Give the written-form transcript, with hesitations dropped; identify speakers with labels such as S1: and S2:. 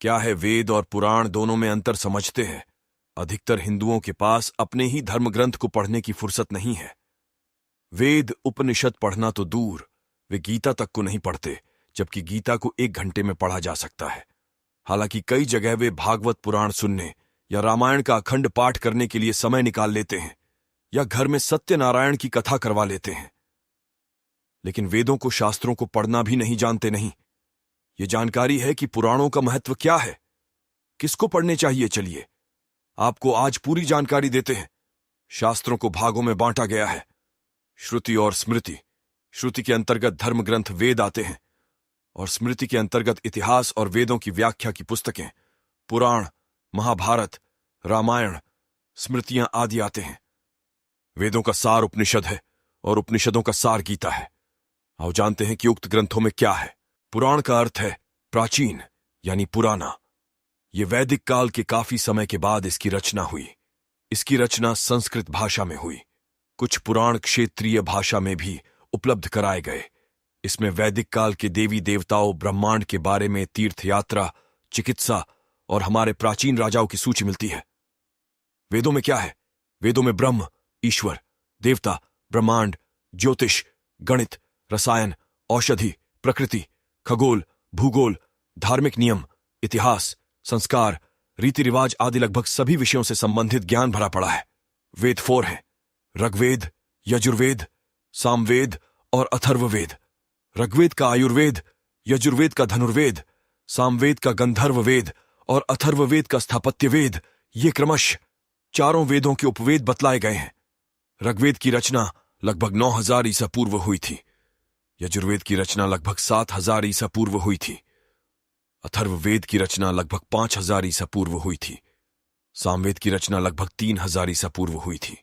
S1: क्या है, वेद और पुराण दोनों में अंतर समझते हैं। अधिकतर हिंदुओं के पास अपने ही धर्म ग्रंथ को पढ़ने की फुर्सत नहीं है। वेद उपनिषद पढ़ना तो दूर, वे गीता तक को नहीं पढ़ते, जबकि गीता को 1 घंटे में पढ़ा जा सकता है। हालांकि कई जगह वे भागवत पुराण सुनने या रामायण का अखंड पाठ करने के लिए समय निकाल लेते हैं, या घर में सत्यनारायण की कथा करवा लेते हैं। लेकिन वेदों को, शास्त्रों को पढ़ना भी नहीं जानते। नहीं, ये जानकारी है कि पुराणों का महत्व क्या है, किसको पढ़ने चाहिए। चलिए आपको आज पूरी जानकारी देते हैं। शास्त्रों को भागों में बांटा गया है, श्रुति और स्मृति। श्रुति के अंतर्गत धर्म ग्रंथ वेद आते हैं, और स्मृति के अंतर्गत इतिहास और वेदों की व्याख्या की पुस्तकें, पुराण, महाभारत, रामायण, स्मृतियां आदि आते हैं। वेदों का सार उपनिषद है और उपनिषदों का सार गीता है। आओ जानते हैं कि उक्त ग्रंथों में क्या है। पुराण का अर्थ है प्राचीन, यानी पुराना। ये वैदिक काल के काफी समय के बाद इसकी रचना हुई। इसकी रचना संस्कृत भाषा में हुई। कुछ पुराण क्षेत्रीय भाषा में भी उपलब्ध कराए गए। इसमें वैदिक काल के देवी देवताओं, ब्रह्मांड के बारे में, तीर्थ यात्रा, चिकित्सा और हमारे प्राचीन राजाओं की सूची मिलती है। वेदों में क्या है? वेदों में ब्रह्म, ईश्वर, देवता, ब्रह्मांड, ज्योतिष, गणित, रसायन, औषधि, प्रकृति, खगोल, भूगोल, धार्मिक नियम, इतिहास, संस्कार, रीति रिवाज आदि लगभग सभी विषयों से संबंधित ज्ञान भरा पड़ा है। वेद 4 हैं: ऋग्वेद, यजुर्वेद, सामवेद और अथर्ववेद। ऋग्वेद का आयुर्वेद, यजुर्वेद का धनुर्वेद, सामवेद का गंधर्व वेद और अथर्ववेद का स्थापत्य वेद, ये क्रमशः 4 वेदों के उपवेद बतलाए गए हैं। ऋग्वेद की रचना लगभग 9000 ईसा पूर्व हुई थी। यजुर्वेद की रचना लगभग 7000 ईसा पूर्व हुई थी। अथर्ववेद की रचना लगभग 5000 ईसा पूर्व हुई थी। सामवेद की रचना लगभग 3000 ईसा पूर्व हुई थी।